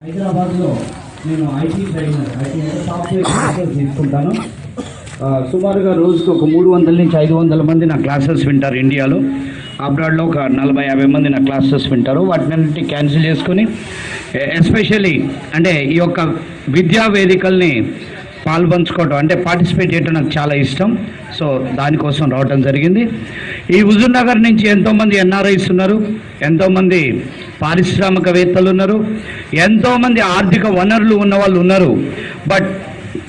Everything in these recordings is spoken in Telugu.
హైదరాబాద్లో నేను ఐటీ ట్రైనర్ ఐటీ అంటే సాఫ్ట్వేర్ క్లాసెస్ తీసుకుంటాను. సుమారుగా రోజుకు ఒక 300 నుంచి 500 మంది నా క్లాసెస్ వింటారు. ఇండియాలో అబ్రాడ్లో ఒక 40-50 మంది నా క్లాసెస్ వింటారు. వాటిని క్యాన్సిల్ చేసుకొని ఎస్పెషల్లీ అంటే ఈ యొక్క విద్యా వేదికల్ని పాల్పంచుకోవడం అంటే పార్టిసిపేట్ చేయడం నాకు చాలా ఇష్టం. సో దానికోసం రావడం జరిగింది. ఈ హుజూర్ నగర్ నుంచి ఎంతోమంది ఎన్ఆర్ఐస్ ఉన్నారు, ఎంతోమంది పారిశ్రామికవేత్తలు ఉన్నారు, ఎంతోమంది ఆర్థిక వనరులు ఉన్న వాళ్ళు ఉన్నారు. బట్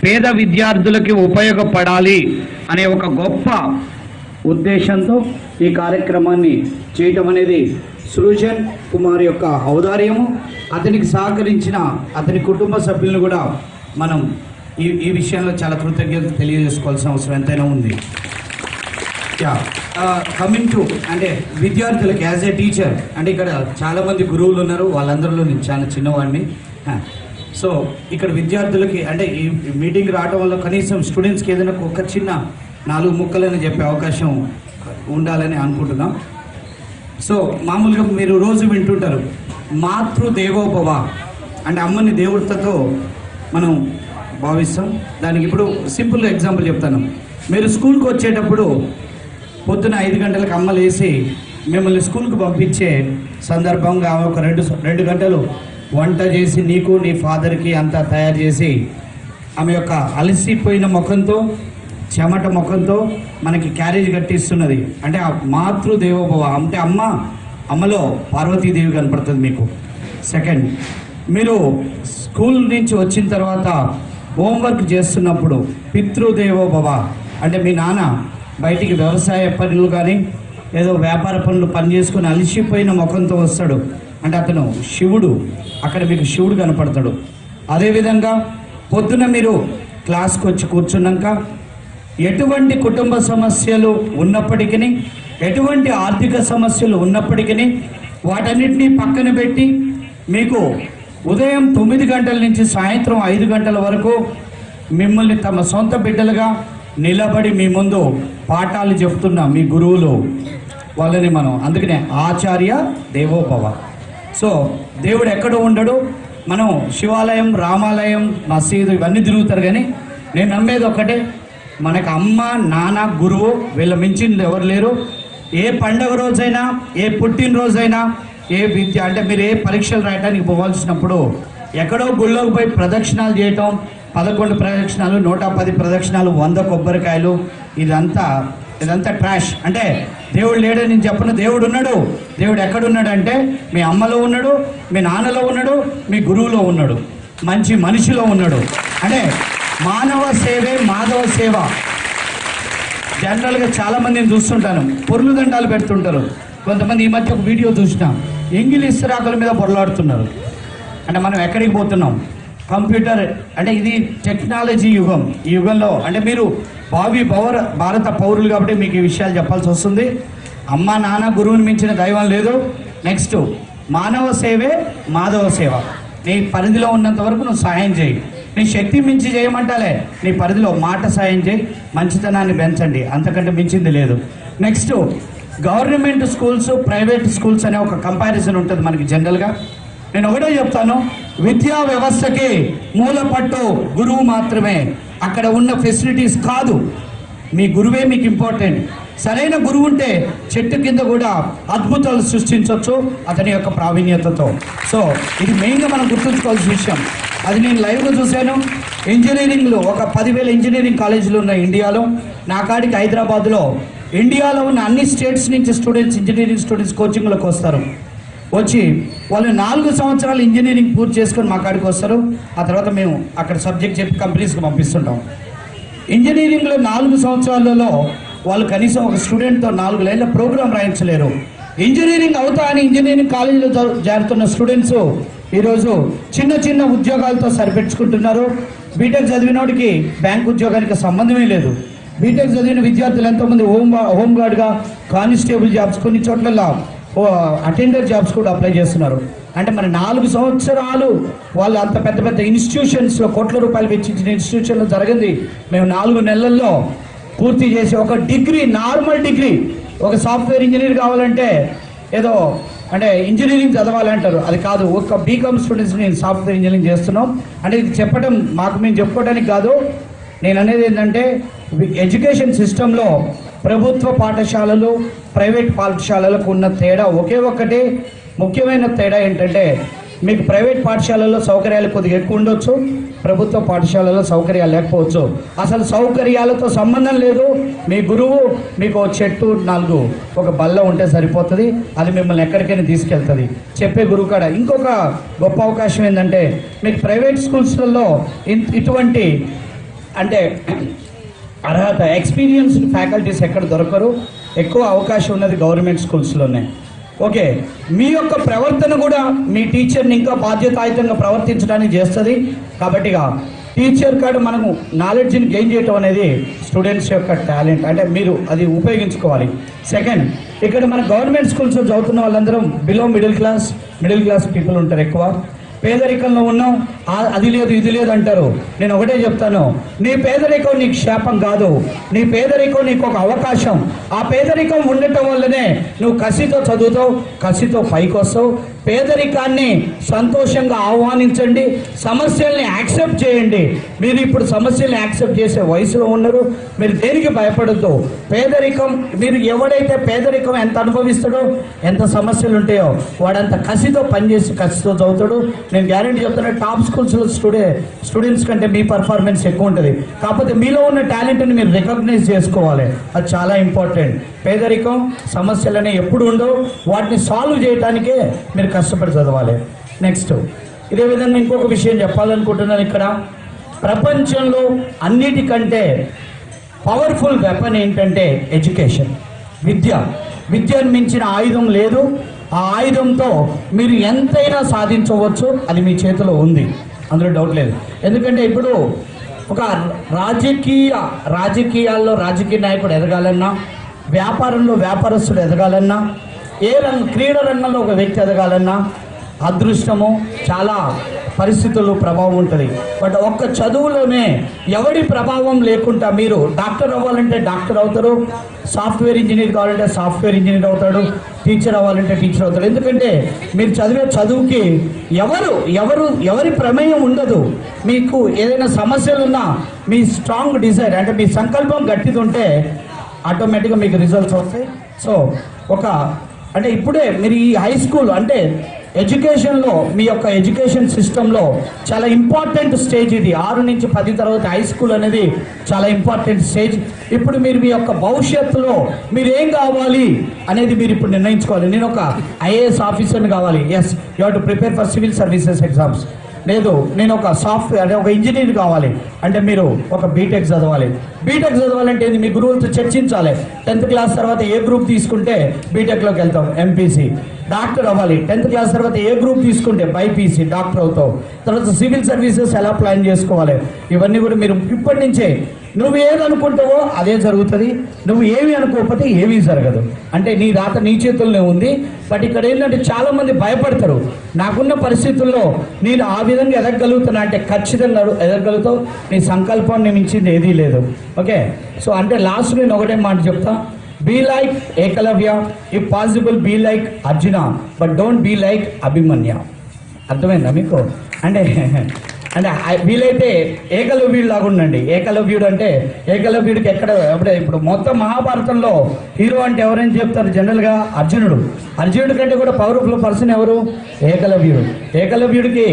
పేద విద్యార్థులకి ఉపయోగపడాలి అనే ఒక గొప్ప ఉద్దేశంతో ఈ కార్యక్రమాన్ని చేయటం అనేది సృజన్ కుమార్ యొక్క ఔదార్యము. అతనికి సహకరించిన అతని కుటుంబ సభ్యులను కూడా మనం ఈ విషయంలో చాలా కృతజ్ఞతలు తెలియజేసుకోవాల్సిన అవసరం ఎంతైనా ఉంది. కమింగ్ టు అంటే విద్యార్థులకు యాజ్ ఏ టీచర్ అంటే ఇక్కడ చాలామంది గురువులు ఉన్నారు, వాళ్ళందరిలో నేను చాలా చిన్నవాడిని. సో ఇక్కడ విద్యార్థులకి అంటే ఈ మీటింగ్ రావడం వల్ల కనీసం స్టూడెంట్స్కి ఏదైనా ఒక చిన్న 4 ముక్కలని చెప్పే అవకాశం ఉండాలని అనుకుంటున్నాం. సో మామూలుగా మీరు రోజు వింటుంటారు మాతృదేవోభవ అంటే అమ్మని దేవుడితో మనం భావిస్తాం. దానికి ఇప్పుడు సింపుల్ ఎగ్జాంపుల్ చెప్తాను. మీరు స్కూల్కి వచ్చేటప్పుడు పొద్దున 5 గంటలకు అమ్మ లేసి మిమ్మల్ని స్కూల్కి పంపించే సందర్భంగా ఒక 2 గంటలు వంట చేసి నీకు నీ ఫాదర్కి అంతా తయారు చేసి ఆమె యొక్క అలసిపోయిన ముఖంతో చెమట ముఖంతో మనకి క్యారేజ్ కట్టిస్తున్నది. అంటే ఆ మాతృదేవోభవ అంటే అమ్మలో పార్వతీదేవి కనపడుతుంది మీకు. సెకండ్, మీరు స్కూల్ నుంచి వచ్చిన తర్వాత హోంవర్క్ చేస్తున్నప్పుడు పితృదేవోభవ అంటే మీ నాన్న బయటికి వ్యవసాయ పనులు కానీ ఏదో వ్యాపార పనులు పని చేసుకుని అలసిపోయిన ముఖంతో వస్తాడు అంటే అతను శివుడు, అక్కడ మీకు శివుడు కనపడతాడు. అదేవిధంగా పొద్దున మీరు క్లాస్కి వచ్చి కూర్చున్నాక ఎటువంటి కుటుంబ సమస్యలు ఉన్నప్పటికీ ఎటువంటి ఆర్థిక సమస్యలు ఉన్నప్పటికీ వాటన్నిటినీ పక్కన పెట్టి మీకు ఉదయం 9 గంటల నుంచి సాయంత్రం 5 గంటల వరకు మిమ్మల్ని తమ సొంత బిడ్డలుగా నిలబడి మీ ముందు పాఠాలు చెప్తున్న మీ గురువులు వాళ్ళని మనం అందుకనే ఆచార్య దేవోభవ. సో దేవుడు ఎక్కడ ఉండడు, మనం శివాలయం, రామాలయం, మసీదు ఇవన్నీ తిరుగుతారు. కానీ నేను నమ్మేది ఒకటే, మనకు అమ్మ నాన్న గురువు, వీళ్ళ మించింది ఎవరు లేరు. ఏ పండగ రోజైనా, ఏ పుట్టినరోజైనా, ఏ విద్య అంటే మీరు ఏ పరీక్షలు రాయడానికి పోవాల్సినప్పుడు ఎక్కడో గుళ్ళోకి పోయి ప్రదక్షిణాలు చేయటం, 11 ప్రదక్షిణాలు, 110 ప్రదక్షిణాలు, 100 కొబ్బరికాయలు, ఇదంతా ట్రాష్. అంటే దేవుడు లేడని నేను చెప్పను, దేవుడు ఉన్నాడు. దేవుడు ఎక్కడున్నాడు అంటే మీ అమ్మలో ఉన్నాడు, మీ నాన్నలో ఉన్నాడు, మీ గురువులో ఉన్నాడు, మంచి మనిషిలో ఉన్నాడు. అంటే మానవ సేవే మాధవ సేవ. జనరల్గా చాలామందిని చూస్తుంటాను, పొర్లు దండాలు పెడుతుంటారు. కొంతమంది ఈ మధ్య ఒక వీడియో చూసినా ఎంగిలి ఇస్తరాకుల మీద పొరలాడుతున్నారు. అంటే మనం ఎక్కడికి పోతున్నాం? కంప్యూటర్ అంటే ఇది టెక్నాలజీ యుగం. ఈ యుగంలో అంటే మీరు భావి భారత పౌరులు కాబట్టి మీకు ఈ విషయాలు చెప్పాల్సి వస్తుంది. అమ్మ నాన్న గురువుని మించిన దైవం లేదు. నెక్స్ట్ మానవ సేవే మాధవ సేవ. నీ పరిధిలో ఉన్నంత వరకు నువ్వు సాయం చేయి. నీ శక్తి మించి చేయమంటాలే, నీ పరిధిలో మాట సాయం చేయి, మంచితనాన్ని పెంచండి, అంతకంటే మించింది లేదు. Next government schools, private schools అనే ఒక కంపారిజన్ ఉంటుంది మనకి జనరల్గా. నేను ఒకటే చెప్తాను, విద్యా వ్యవస్థకి మూలపట్టు గురువు మాత్రమే. అక్కడ ఉన్న ఫెసిలిటీస్ కాదు, మీ గురువే మీకు ఇంపార్టెంట్. సరైన గురువు ఉంటే చెట్టు కింద కూడా అద్భుతాలు సృష్టించవచ్చు అతని యొక్క ప్రావీణ్యతతో. సో ఇది మెయిన్గా మనం గుర్తుంచుకోవాల్సిన విషయం. అది నేను లైవ్గా చూశాను. ఇంజనీరింగ్లో ఒక 10,000 ఇంజనీరింగ్ కాలేజీలు ఉన్నాయి ఇండియాలో. నా కాడికి హైదరాబాద్లో ఇండియాలో ఉన్న అన్ని స్టేట్స్ నుంచి స్టూడెంట్స్, ఇంజనీరింగ్ స్టూడెంట్స్ కోచింగ్లోకి వస్తారు. వచ్చి వాళ్ళు 4 సంవత్సరాలు ఇంజనీరింగ్ పూర్తి చేసుకొని మా కాడికి వస్తారు. ఆ తర్వాత మేము అక్కడ సబ్జెక్ట్ చెప్పి కంపెనీస్కి పంపిస్తుంటాం. ఇంజనీరింగ్లో 4 సంవత్సరాలలో వాళ్ళు కనీసం ఒక స్టూడెంట్తో 4 లైన్ల ప్రోగ్రామ్ రాయించలేరు. ఇంజనీరింగ్ అవుతా అని ఇంజనీరింగ్ కాలేజీలో చేరుతున్న స్టూడెంట్స్ ఈరోజు చిన్న ఉద్యోగాలతో సరిపెట్టుకుంటున్నారు. బీటెక్ చదివినోడికి బ్యాంక్ ఉద్యోగానికి సంబంధమే లేదు. బీటెక్ చదివిన విద్యార్థులు ఎంతోమంది హోంగార్డ్గా, కానిస్టేబుల్ జాబ్స్, కొన్ని చోట్ల అటెండర్ జాబ్స్ కూడా అప్లై చేస్తున్నారు. అంటే మరి 4 సంవత్సరాలు వాళ్ళు అంత పెద్ద ఇన్స్టిట్యూషన్స్లో కోట్ల రూపాయలు వెచ్చించిన ఇన్స్టిట్యూషన్లో జరిగింది. మేము 4 నెలల్లో పూర్తి చేసి ఒక డిగ్రీ, నార్మల్ డిగ్రీ, ఒక సాఫ్ట్వేర్ ఇంజనీర్ కావాలంటే ఏదో అంటే ఇంజనీరింగ్ చదవాలి అంటారు, అది కాదు. ఒక బీకామ్ స్టూడెంట్స్ నేను సాఫ్ట్వేర్ ఇంజనీరింగ్ చేస్తున్నాం. అంటే ఇది చెప్పడం మాకు మేము చెప్పుకోవడానికి కాదు. నేను అనేది ఏంటంటే ఎడ్యుకేషన్ సిస్టంలో ప్రభుత్వ పాఠశాలలు ప్రైవేట్ పాఠశాలలకు ఉన్న తేడా ఒకే ఒక్కటి, ముఖ్యమైన తేడా ఏంటంటే మీకు ప్రైవేట్ పాఠశాలల్లో సౌకర్యాలు కొద్దిగా ఎక్కువ ఉండొచ్చు, ప్రభుత్వ పాఠశాలలో సౌకర్యాలు లేకపోవచ్చు. అసలు సౌకర్యాలతో సంబంధం లేదు. మీ గురువు మీకు చెట్టు 4 ఒక బల్ల ఉంటే సరిపోతుంది, అది మిమ్మల్ని ఎక్కడికైనా తీసుకెళ్తుంది చెప్పే గురువు కాడ. ఇంకొక గొప్ప అవకాశం ఏంటంటే మీకు ప్రైవేట్ స్కూల్స్లలో ఇటువంటి అంటే అర్హత ఎక్స్పీరియన్స్డ్ ఫ్యాకల్టీస్ ఎక్కడ దొరకరు. ఎక్కువ అవకాశం ఉన్నది గవర్నమెంట్ స్కూల్స్లోనే. ఓకే, మీ యొక్క ప్రవర్తన కూడా మీ టీచర్ని ఇంకా బాధ్యతాయుతంగా ప్రవర్తించడానికి చేస్తుంది. కాబట్టి టీచర్ కాడ మనము నాలెడ్జ్ని గెయిన్ చేయటం అనేది స్టూడెంట్స్ యొక్క టాలెంట్, అంటే మీరు అది ఉపయోగించుకోవాలి. సెకండ్, ఇక్కడ మన గవర్నమెంట్ స్కూల్స్లో చదువుతున్న వాళ్ళందరం బిలో మిడిల్ క్లాస్ పీపుల్ ఉంటారు. ఎక్కువ పేదరికంలో ఉన్నాం, అది లేదు ఇది లేదు అంటారు. నేను ఒకటే చెప్తాను, నీ పేదరికం నీకు శాపం కాదు, నీ పేదరికం నీకు ఒక అవకాశం. ఆ పేదరికం ఉండటం వల్లనే నువ్వు కసితో చదువుతావు, కసితో పైకి వస్తావు. పేదరికాన్ని సంతోషంగా ఆహ్వానించండి, సమస్యల్ని యాక్సెప్ట్ చేయండి. మీరు ఇప్పుడు సమస్యల్ని యాక్సెప్ట్ చేసే వయసులో ఉన్నారు, మీరు దేనికి భయపడద్దు. పేదరికం, మీరు ఎవడైతే పేదరికం ఎంత అనుభవిస్తాడో, ఎంత సమస్యలు ఉంటాయో వాడంత కసితో పనిచేసి కసితో చదువుతాడు. నేను గ్యారెంటీ చెప్తున్నా, టాప్ స్కూల్స్లో స్టూడెంట్స్ కంటే మీ పర్ఫార్మెన్స్ ఎక్కువ ఉంటుంది. కాకపోతే మీలో ఉన్న టాలెంట్ని మీరు రికగ్నైజ్ చేసుకోవాలి, అది చాలా ఇంపార్టెంట్. పేదరికం సమస్యలనే ఎప్పుడు ఉండవు, వాటిని సాల్వ్ చేయడానికే మీరు కష్టపడి చదవాలి. నెక్స్ట్, ఇదే విధంగా ఇంకొక విషయం చెప్పాలనుకుంటున్నాను. ఇక్కడ ప్రపంచంలో అన్నిటికంటే పవర్ఫుల్ వెపన్ ఏంటంటే ఎడ్యుకేషన్, విద్యను మించిన ఆయుధం లేదు. ఆ ఆయుధంతో మీరు ఎంతైనా సాధించవచ్చు, అది మీ చేతిలో ఉంది, అందులో డౌట్ లేదు. ఎందుకంటే ఇప్పుడు ఒక రాజకీయాల్లో రాజకీయ నాయకుడు ఎదగాలన్నా, వ్యాపారంలో వ్యాపారస్తుడు ఎదగాలన్నా, క్రీడా రంగంలో ఒక వ్యక్తి ఎదగాలన్నా అదృష్టము చాలా పరిస్థితుల్లో ప్రభావం ఉంటుంది. బట్ ఒక్క చదువులోనే ఎవడి ప్రభావం లేకుండా మీరు డాక్టర్ అవ్వాలంటే డాక్టర్ అవుతారు, సాఫ్ట్వేర్ ఇంజనీర్ కావాలంటే సాఫ్ట్వేర్ ఇంజనీర్ అవుతాడు, టీచర్ అవ్వాలంటే టీచర్ అవుతాడు. ఎందుకంటే మీరు చదివే చదువుకి ఎవరి ప్రమేయం ఉండదు. మీకు ఏదైనా సమస్యలు ఉన్నా మీ స్ట్రాంగ్ డిజైర్ అంటే మీ సంకల్పం గట్టిది ఉంటే ఆటోమేటిక్గా మీకు రిజల్ట్స్ వస్తాయి. సో అంటే ఇప్పుడే మీరు ఈ హై స్కూల్ అంటే ఎడ్యుకేషన్లో మీ యొక్క ఎడ్యుకేషన్ సిస్టంలో చాలా ఇంపార్టెంట్ స్టేజ్ ఇది. 6 నుంచి 10 తర్వాత హై స్కూల్ అనేది చాలా ఇంపార్టెంట్ స్టేజ్. ఇప్పుడు మీరు మీ యొక్క భవిష్యత్తులో మీరు ఏం కావాలి అనేది మీరు ఇప్పుడు నిర్ణయించుకోవాలి. నేను ఒక ఐఏఎస్ ఆఫీసర్ని కావాలి, as you have to prepare for civil services exams. లేదు, నేను ఒక సాఫ్ట్వేర్ అంటే ఒక ఇంజనీర్ కావాలి అంటే మీరు ఒక బీటెక్ చదవాలి. బీటెక్ చదవాలంటే మీ గురువులతో చర్చించాలి. 10th క్లాస్ తర్వాత ఏ గ్రూప్ తీసుకుంటే బీటెక్లోకి వెళ్తాం, ఎంపీసీ. డాక్టర్ అవ్వాలి, 10th క్లాస్ తర్వాత ఏ గ్రూప్ తీసుకుంటే బైపీసీ, డాక్టర్ అవుతావు. తర్వాత సివిల్ సర్వీసెస్ ఎలా ప్లాన్ చేసుకోవాలి, ఇవన్నీ కూడా మీరు ఇప్పటి నుంచే నువ్వు ఏది అనుకుంటావో అదే జరుగుతుంది. నువ్వు ఏమి అనుకోకపోతే ఏమీ జరగదు. అంటే నీ రాత నీ చేతుల్లోనే ఉంది. బట్ ఇక్కడ ఏంటంటే చాలామంది భయపడతారు. నాకున్న పరిస్థితుల్లో నేను ఆ విధంగా ఎదగలుగుతున్నా అంటే ఖచ్చితంగా ఎదగలుగుతావు. నీ సంకల్పాన్ని మించింది ఏదీ లేదు. ఓకే, సో అంటే లాస్ట్ నేను ఒకటే మాట చెప్తా, be like Ekalavya, if possible be like Arjuna, but don't be like Abhimanyu. అర్థమైందా మీకు? అంటే వీలైతే ఏకలవ్యుడు లాగా ఉండండి. ఏకలవ్యుడు అంటే ఏకలవ్యుడికి ఇప్పుడు మొత్తం మహాభారతంలో హీరో అంటే ఎవరైనా చెప్తారు జనరల్గా అర్జునుడి కంటే కూడా పవర్ఫుల్ పర్సన్ ఎవరు? ఏకలవ్యుడికి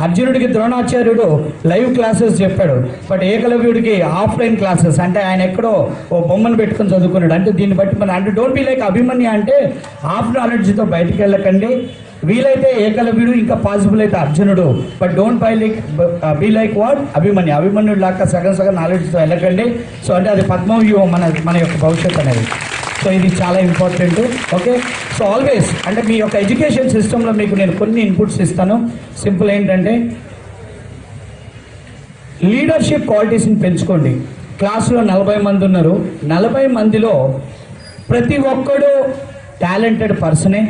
అర్జునుడికి ద్రోణాచార్యుడు లైవ్ క్లాసెస్ చెప్పాడు. బట్ ఏకలవ్యుడికి ఆఫ్లైన్ క్లాసెస్, అంటే ఆయన ఎక్కడో ఓ బొమ్మను పెట్టుకొని చదువుకున్నాడు. అంటే దీన్ని బట్టి మనం అంటే డోంట్ బీ లైక్ అభిమన్య అంటే హాఫ్ నాలెడ్జ్తో బయటికి వెళ్ళకండి. వీలైతే ఏకలవ్యుడు, ఇంకా పాసిబుల్ అయితే అర్జునుడు, but don't be like what అభిమన్యుడు లాగా సగం నాలెడ్జ్తో వెళ్ళకండి. సో అంటే అది పద్మవ్యూహం మన యొక్క భవిష్యత్తు అనేది. సో ఇది చాలా ఇంపార్టెంట్. ఓకే, సో ఆల్వేస్ అంటే మీ యొక్క ఎడ్యుకేషన్ సిస్టంలో మీకు నేను కొన్ని ఇన్పుట్స్ ఇస్తాను. సింపుల్ ఏంటంటే లీడర్షిప్ క్వాలిటీస్ని పెంచుకోండి. క్లాసులో 40 మంది ఉన్నారు, 40 మందిలో ప్రతి ఒక్కడు టాలెంటెడ్ పర్సనే,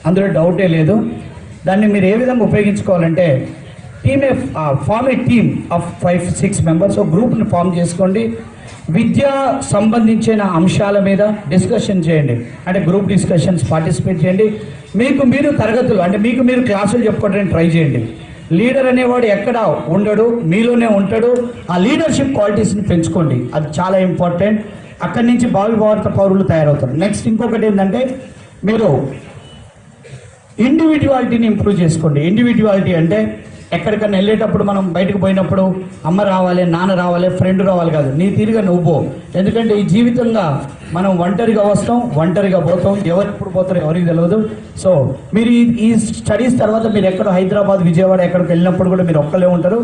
అందులో డౌటే లేదు. దాన్ని మీరు ఏ విధంగా ఉపయోగించుకోవాలంటే form a team of 5-6 members. ఒక గ్రూప్ని ఫామ్ చేసుకోండి. విద్య సంబంధించిన అంశాల మీద డిస్కషన్ చేయండి. అంటే గ్రూప్ డిస్కషన్స్ పార్టిసిపేట్ చేయండి. మీకు మీరు తరగతులు అంటే మీకు మీరు క్లాసులు చెప్పుకోవడానికి ట్రై చేయండి. లీడర్ అనేవాడు ఎక్కడ ఉండడు, మీలోనే ఉంటాడు. ఆ లీడర్షిప్ క్వాలిటీస్ని పెంచుకోండి, అది చాలా ఇంపార్టెంట్. అక్కడి నుంచి భారత పౌరులు తయారవుతారు. నెక్స్ట్ ఇంకొకటి ఏంటంటే మీరు ఇండివిజువాలిటీని ఇంప్రూవ్ చేసుకోండి. ఇండివిజువాలిటీ అంటే ఎక్కడికన్నా వెళ్ళేటప్పుడు మనం బయటకు పోయినప్పుడు అమ్మ రావాలి, నాన్న రావాలి, ఫ్రెండ్ రావాలి కాదు, నీ తీరుగా నువ్వు పో. ఎందుకంటే ఈ జీవితంగా మనం ఒంటరిగా వస్తాం, ఒంటరిగా పోతాం, ఎవరు ఎప్పుడు పోతారో ఎవరికి తెలియదు. సో మీరు ఈ స్టడీస్ తర్వాత మీరు ఎక్కడ హైదరాబాద్, విజయవాడ ఎక్కడికి వెళ్ళినప్పుడు కూడా మీరు ఒక్కలే ఉంటారు.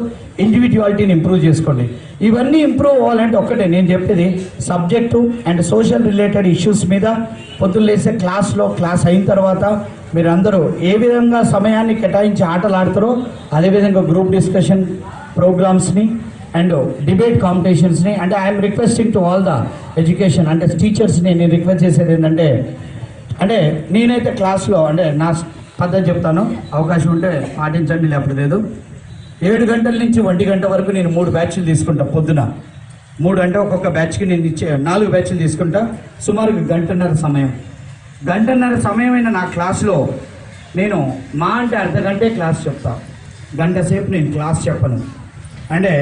ఇండివిజువాలిటీని ఇంప్రూవ్ చేసుకోండి. ఇవన్నీ ఇంప్రూవ్ అవ్వాలంటే ఒక్కటే నేను చెప్పేది, subject and social related issues మీద పొద్దున్న లేసే క్లాస్ అయిన తర్వాత మీరందరూ ఏ విధంగా సమయాన్ని కేటాయించి ఆటలు ఆడతారో అదేవిధంగా గ్రూప్ డిస్కషన్ ప్రోగ్రామ్స్ని అండ్ డిబేట్ కాంపిటీషన్స్ని అంటే I'm requesting to all the education అంటే టీచర్స్ని నేను రిక్వెస్ట్ చేసేది ఏంటంటే నేనైతే క్లాస్లో అంటే నా పద్ధతి చెప్తాను, అవకాశం ఉంటే పాటించండి, లేకపోతే లేదు. 7 గంటల నుంచి 1 గంట వరకు నేను 3 బ్యాచ్లు తీసుకుంటాను. పొద్దున 3 అంటే ఒక్కొక్క బ్యాచ్కి నేను ఇచ్చే 4 బ్యాచ్లు తీసుకుంటా. సుమారు గంటన్నర సమయమైన నా క్లాస్లో నేను మా అంటే అర్ధగంటే క్లాస్ చెప్తా, గంట సేపు నేను క్లాస్ చెప్పను. అంటే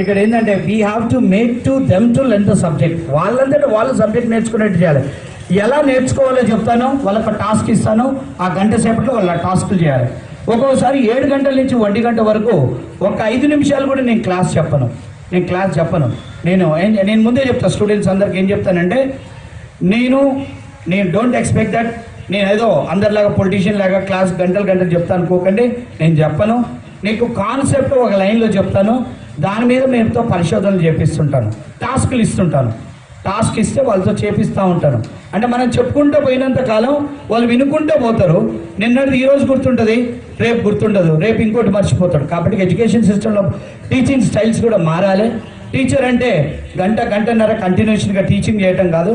ఇక్కడ ఏంటంటే we have to make to them to learn the subject. వాళ్ళంతటా వాళ్ళు సబ్జెక్ట్ నేర్చుకునేట్టు చేయాలి. ఎలా నేర్చుకోవాలో చెప్తాను, వాళ్ళకి టేస్క్ ఇస్తాను, ఆ గంట సేపట్లో వాళ్ళ టాస్క్లు చేయాలి. ఒక్కోసారి 7 గంటల నుంచి 1 గంట వరకు ఒక 5 నిమిషాలు కూడా నేను క్లాస్ చెప్పను. నేను ముందే చెప్తాను స్టూడెంట్స్ అందరికి ఏం చెప్తానంటే నేను డోంట్ ఎక్స్పెక్ట్ దట్ నేను ఏదో అందరిలాగా పొలిటీషియన్ లాగా క్లాస్ గంటలు చెప్తాను అనుకోకండి. నేను చెప్పను, నీకు కాన్సెప్ట్ ఒక లైన్లో చెప్తాను, దాని మీద మీతో పరిశోధనలు చేపిస్తుంటాను, టాస్క్లు ఇస్తుంటాను. టాస్క్ ఇస్తే వాళ్ళతో చేపిస్తూ ఉంటాను. అంటే మనం చెప్పుకుంటూ పోయినంత కాలం వాళ్ళు వినుకుంటూ పోతారు. నిన్నటిది ఈరోజు గుర్తుంటుంది, రేపు గుర్తుండదు, రేపు ఇంకోటి మర్చిపోతాడు. కాబట్టి ఎడ్యుకేషన్ సిస్టంలో టీచింగ్ స్టైల్స్ కూడా మారాలి. టీచర్ అంటే గంటన్నర కంటిన్యూషన్గా టీచింగ్ చేయటం కాదు.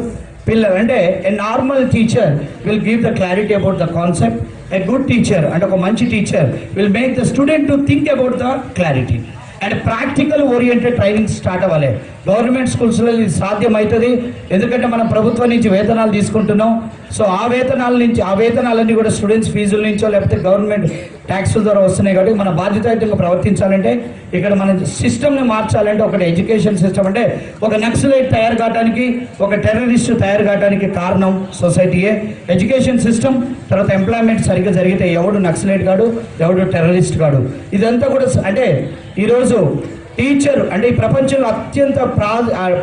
పిల్లలు అంటే a normal teacher will give the clarity about the concept. A good teacher అంటే ఒక మంచి teacher will make the student to think about the clarity and practical oriented training start అవ్వాలి. గవర్నమెంట్ స్కూల్స్లో ఇది సాధ్యమవుతుంది, ఎందుకంటే మనం ప్రభుత్వం నుంచి వేతనాలు తీసుకుంటున్నాం. సో ఆ వేతనాలన్నీ కూడా స్టూడెంట్స్ ఫీజుల నుంచో లేకపోతే గవర్నమెంట్ ట్యాక్సుల ద్వారా వస్తున్నాయి. కాబట్టి మన బాధ్యతాయుతంగా ప్రవర్తించాలంటే ఇక్కడ మన సిస్టమ్ని మార్చాలంటే ఒకటి ఎడ్యుకేషన్ సిస్టమ్ అంటే ఒక నక్సలైట్ తయారు కావడానికి, ఒక టెర్రరిస్ట్ తయారు కావడానికి కారణం సొసైటీయే. ఎడ్యుకేషన్ సిస్టమ్ తర్వాత ఎంప్లాయ్మెంట్ సరిగ్గా జరిగితే ఎవడు నక్సలైట్ కాడు, ఎవడు టెర్రరిస్ట్ కాడు. ఇదంతా కూడా అంటే ఈరోజు టీచర్ అంటే ఈ ప్రపంచంలో అత్యంత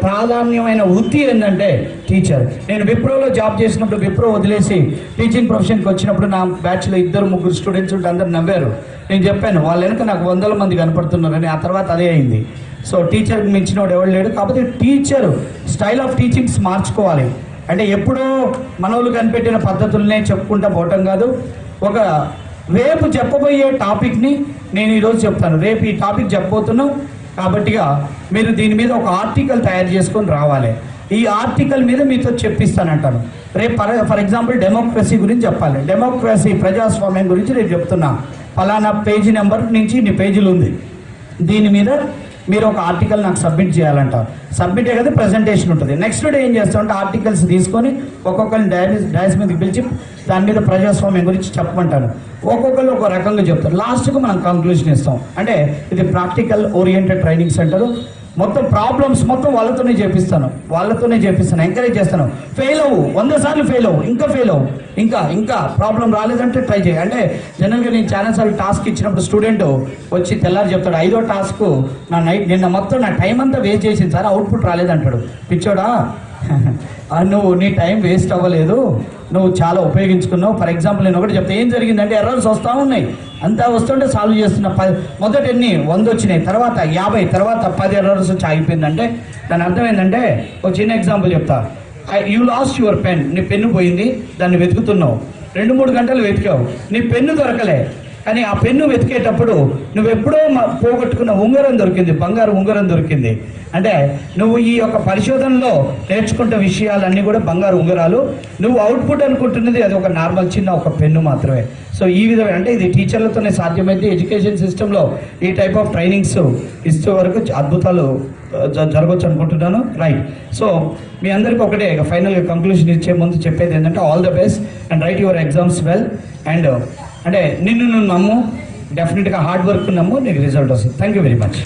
ప్రాధాన్యమైన వృత్తి ఏంటంటే టీచర్. నేను విప్రోలో జాబ్ చేసినప్పుడు విప్రో వదిలేసి టీచింగ్ ప్రొఫెషన్కి వచ్చినప్పుడు నా బ్యాచ్లో 2-3 స్టూడెంట్స్ ఉంటే అందరు నవ్వారు. నేను చెప్పాను వాళ్ళ వెనక నాకు 100 మంది కనపడుతున్నారని. ఆ తర్వాత అదే అయింది. సో టీచర్కి మించినోడు ఎవరు లేడు. కాబట్టి టీచర్ స్టైల్ ఆఫ్ టీచింగ్స్ మార్చుకోవాలి. అంటే ఎప్పుడో మనోళ్ళు కనిపెట్టిన పద్ధతులనే చెప్పుకుంటా పోవటం కాదు. ఒక రేపు చెప్పబోయే టాపిక్ని నేను ఈరోజు చెప్తాను. రేపు ఈ టాపిక్ చెప్పబోతున్నాం కాబట్టిగా మీరు దీని మీద ఒక ఆర్టికల్ తయారు చేసుకొని రావాలి. ఈ ఆర్టికల్ మీద మీతో చెప్పిస్తానంటాను. రేపు ఫర్ ఎగ్జాంపుల్ డెమోక్రసీ గురించి చెప్పాలి. డెమోక్రసీ ప్రజాస్వామ్యం గురించి నేను చెప్తున్నా. ఫలానా పేజీ నెంబర్ నుంచి ఇన్ని పేజీలు ఉంది, దీని మీద మీరు ఒక ఆర్టికల్ నాకు సబ్మిట్ చేయాలంటారు. సబ్మిట్ అయ్యేది ప్రజెంటేషన్ ఉంటుంది. నెక్స్ట్ డే ఏం చేస్తామంటే ఆర్టికల్స్ తీసుకొని ఒక్కొక్కరిని డయాస్ మీదకి పిలిచి దాని మీద ప్రజాస్వామ్యం గురించి చెప్పమంటాను. ఒక్కొక్కరు ఒక రకంగా చెప్తారు. లాస్ట్కు మనం కంక్లూజన్ ఇస్తాం. అంటే ఇది ప్రాక్టికల్ ఓరియంటెడ్ ట్రైనింగ్ సెంటర్. మొత్తం ప్రాబ్లమ్స్ మొత్తం వాళ్ళతోనే చేపిస్తాను, ఎంకరేజ్ చేస్తాను. ఫెయిల్ అవ్వు, 100 సార్లు ఫెయిల్ అవ్వు, ఇంకా ఫెయిల్ అవ్వు, ఇంకా ప్రాబ్లం రాలేదంటే ట్రై చేయి. అంటే జనరల్గా నేను చాలా సార్లు టాస్క్ ఇచ్చినప్పుడు స్టూడెంట్ వచ్చి తెల్లారి చెప్తాడు, 5వ టాస్క్ నిన్న మొత్తం నా టైం అంతా వేస్ట్ చేసింది సార్, అవుట్పుట్ రాలేదంటాడు. పిచ్చోడా, నువ్వు నీ టైం వేస్ట్ అవ్వలేదు, నువ్వు చాలా ఉపయోగించుకున్నావు. ఫర్ ఎగ్జాంపుల్ నేను ఒకటి చెప్తే ఏం జరిగిందంటే ఎర్రర్స్ వస్తూ ఉన్నాయి, అంతా వస్తుంటే సాల్వ్ చేస్తున్నా. మొదట ఎన్ని 100 వచ్చినాయి, తర్వాత 50, తర్వాత 10 ఎర్రర్స్ వచ్చి ఆగిపోయిందంటే దాని అర్థం ఏంటంటే ఒక చిన్న ఎగ్జాంపుల్ చెప్తా. యూ లాస్ట్ యువర్ పెన్, నీ పెన్ను పోయింది, దాన్ని వెతుకుతున్నావు, 2-3 గంటలు వెతికావు, నీ పెన్ను దొరకలే. కానీ ఆ పెన్ను వెతికేటప్పుడు నువ్వెప్పుడో పోగొట్టుకున్న ఉంగరం దొరికింది, బంగారు ఉంగరం దొరికింది. అంటే నువ్వు ఈ యొక్క పరిశోధనలో నేర్చుకుంటే విషయాలన్నీ కూడా బంగారు ఉంగరాలు. నువ్వు అవుట్పుట్ అనుకుంటున్నది అది ఒక నార్మల్ చిన్న ఒక పెన్ను మాత్రమే. సో ఈ విధంగా అంటే ఇది టీచర్లతోనే సాధ్యమైంది. ఎడ్యుకేషన్ సిస్టంలో ఈ టైప్ ఆఫ్ ట్రైనింగ్స్ ఇస్తే వరకు అద్భుతాలు జరగవచ్చు అనుకుంటున్నాను. రైట్. సో మీ అందరికీ ఒకటే ఫైనల్గా కంక్లూషన్ ఇచ్చే ముందు చెప్పేది ఏంటంటే all the best and right your exams well. And అంటే నిన్ను నమ్ము, డెఫినెట్గా హార్డ్ వర్క్ నమ్ము, నీకు రిజల్ట్ వస్తుంది. Thank you very much.